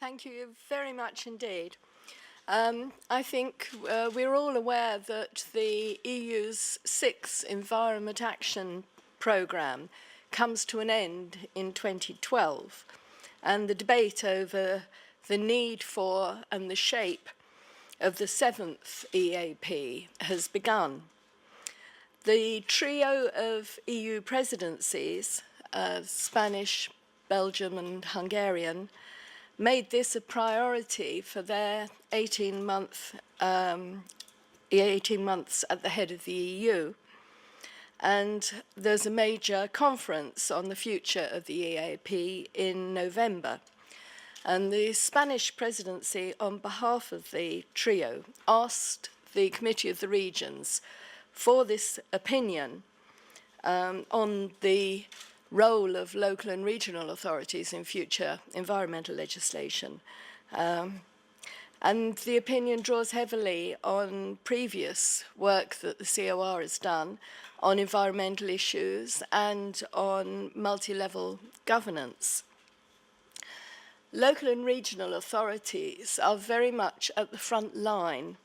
Thank you very much indeed. I think we're all aware that the EU's 6th Environment Action Programme comes to an end in 2012, and the debate over the need for and the shape of the 7th EAP has begun. The trio of EU presidencies, Spanish, Belgium and Hungarian, made this a priority for their 18 months at the head of the EU. And there's a major conference on the future of the EAP in November. And the Spanish presidency, on behalf of the trio, asked the Committee of the Regions for this opinion on the role of local and regional authorities in future environmental legislation. And the opinion draws heavily on previous work that the COR has done on environmental issues and on multi-level governance. Local and regional authorities are very much at the front line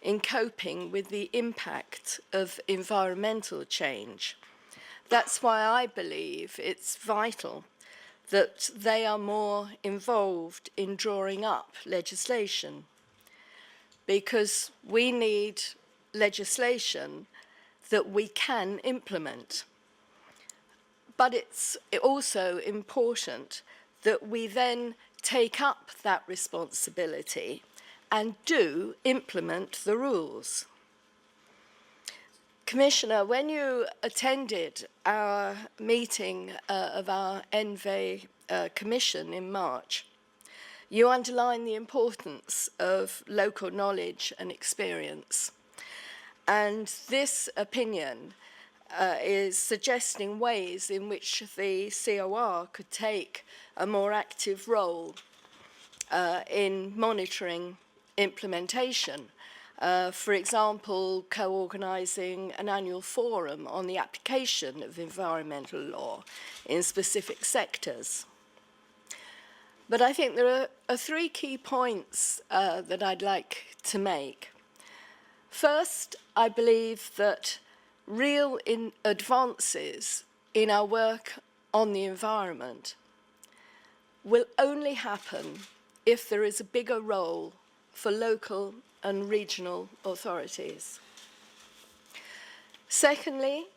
in coping with the impact of environmental change. That's why I believe it's vital that they are more involved in drawing up legislation, because we need legislation that we can implement. But it's also important that we then take up that responsibility and do implement the rules. Commissioner, when you attended our meeting of our ENVI Commission in March, you underlined the importance of local knowledge and experience. And this opinion is suggesting ways in which the COR could take a more active role in monitoring implementation. For example, co-organising an annual forum on the application of environmental law in specific sectors. But I think there are 3 key points that I'd like to make. First, I believe that real advances in our work on the environment will only happen if there is a bigger role for local and regional authorities. Secondly,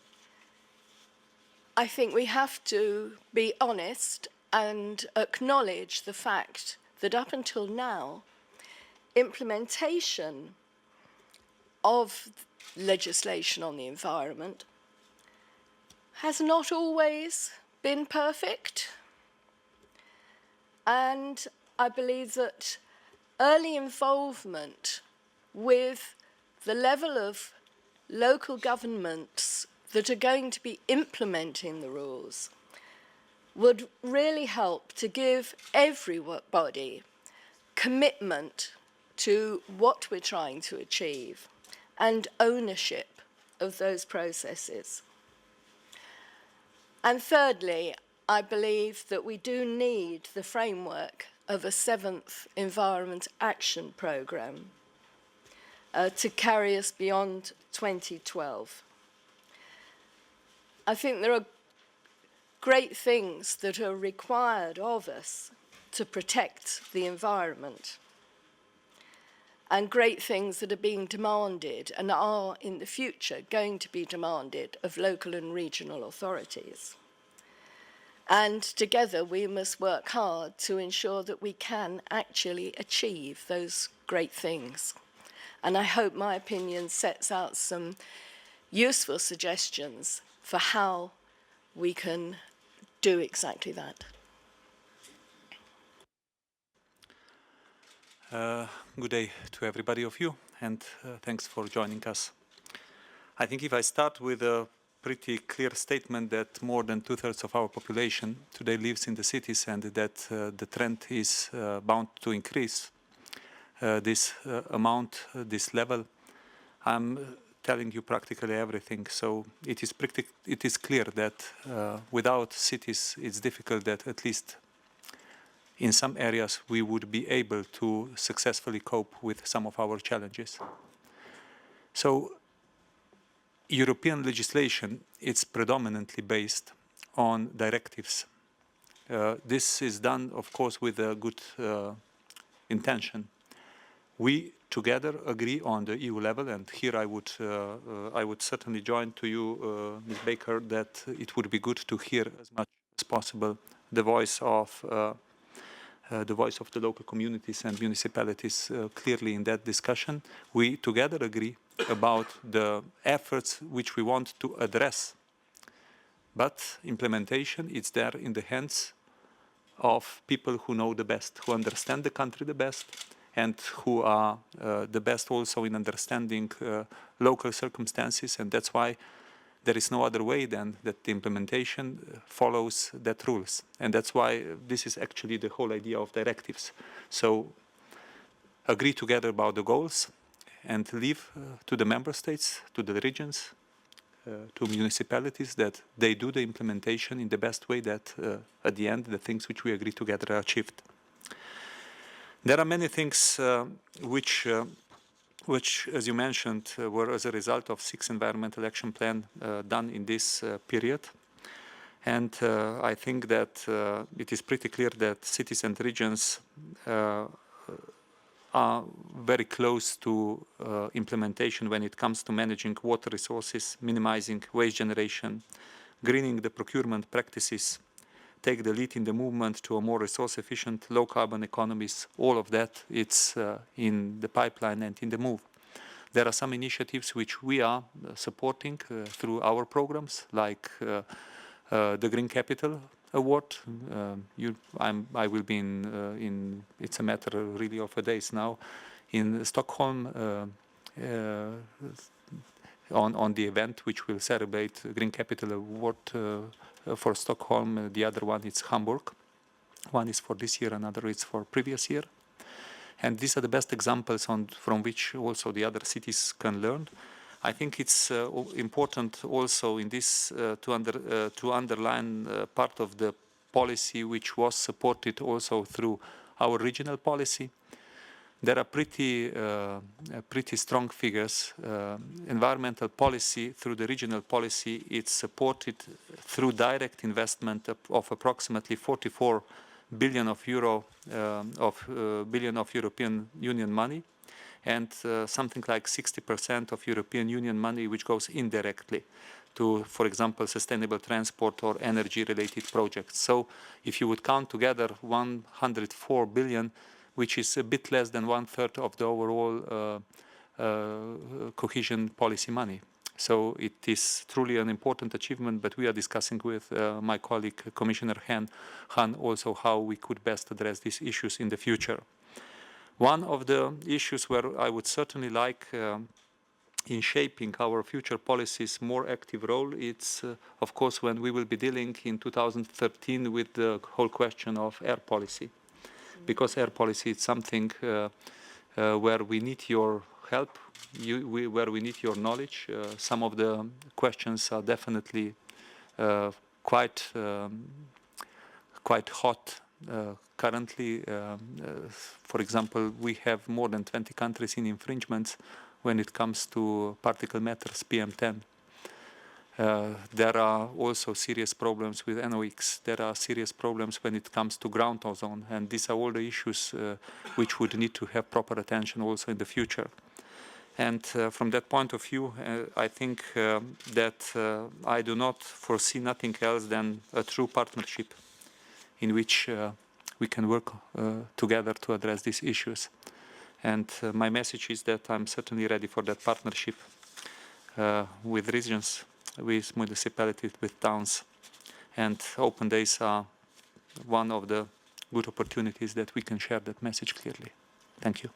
I think we have to be honest and acknowledge the fact that up until now, implementation of legislation on the environment has not always been perfect. And I believe that early involvement with the level of local governments that are going to be implementing the rules would really help to give everybody commitment to what we're trying to achieve and ownership of those processes. And thirdly, I believe that we do need the framework of a 7th Environment Action Programme to carry us beyond 2012. I think there are great things that are required of us to protect the environment, and great things that are being demanded and are in the future going to be demanded of local and regional authorities. And together we must work hard to ensure that we can actually achieve those great things. And I hope my opinion sets out some useful suggestions for how we can do exactly that. Good day to everybody of you, and thanks for joining us. I think if I start with a pretty clear statement that more than 2/3 of our population today lives in the cities, and that the trend is bound to increase, this amount, this level, I'm telling you practically everything. So it is clear that without cities, it's difficult that at least in some areas we would be able to successfully cope with some of our challenges. So European legislation is predominantly based on directives. This is done, of course, with a good intention. We together agree on the EU level, and here I would certainly join to you, Ms. Baker, that it would be good to hear as much as possible the voice of the local communities and municipalities clearly in that discussion. We together agree about the efforts which we want to address, but implementation is there in the hands of people who know the best, who understand the country the best, and who are the best also in understanding local circumstances. And that's why there is no other way than that the implementation follows that rules. And that's why this is actually the whole idea of directives. So agree together about the goals and leave to the member states, to the regions, to municipalities, that they do the implementation in the best way, that at the end the things which we agree together are achieved. There are many things which, as you mentioned, were as a result of 6 environmental action plan done in this period. And I think that it is pretty clear that cities and regions are very close to implementation when it comes to managing water resources, minimizing waste generation, greening the procurement practices, take the lead in the movement to a more resource-efficient, low-carbon economies. All of that, it's in the pipeline and in the move. There are some initiatives which we are supporting through our programs, like the Green Capital Award. I will be in, it's a matter really of a days now, in Stockholm on the event which will celebrate Green Capital Award for Stockholm. The other one is Hamburg. One is for this year, another is for previous year. And these are the best examples from which also the other cities can learn. I think it's important also in this to underline part of the policy which was supported also through our regional policy. There are pretty strong figures. Environmental policy through the regional policy, it's supported through direct investment of approximately 44 billion of European Union money, and something like 60% of European Union money which goes indirectly to, for example, sustainable transport or energy-related projects. So if you would count together 104 billion, which is a bit less than 1/3 of the overall cohesion policy money. So it is truly an important achievement, but we are discussing with my colleague, Commissioner Han, also how we could best address these issues in the future. One of the issues where I would certainly like in shaping our future policies more active role, it's of course when we will be dealing in 2013 with the whole question of air policy. Because air policy is something where we need your help, where we need your knowledge. Some of the questions are definitely quite hot currently. For example, we have more than 20 countries in infringements when it comes to particle matters, PM10. There are also serious problems with NOx. There are serious problems when it comes to ground ozone, and these are all the issues which would need to have proper attention also in the future. And from that point of view, I think that I do not foresee nothing else than a true partnership in which we can work together to address these issues. And my message is that I'm certainly ready for that partnership with regions, with municipalities, with towns. And open days are one of the good opportunities that we can share that message clearly. Thank you.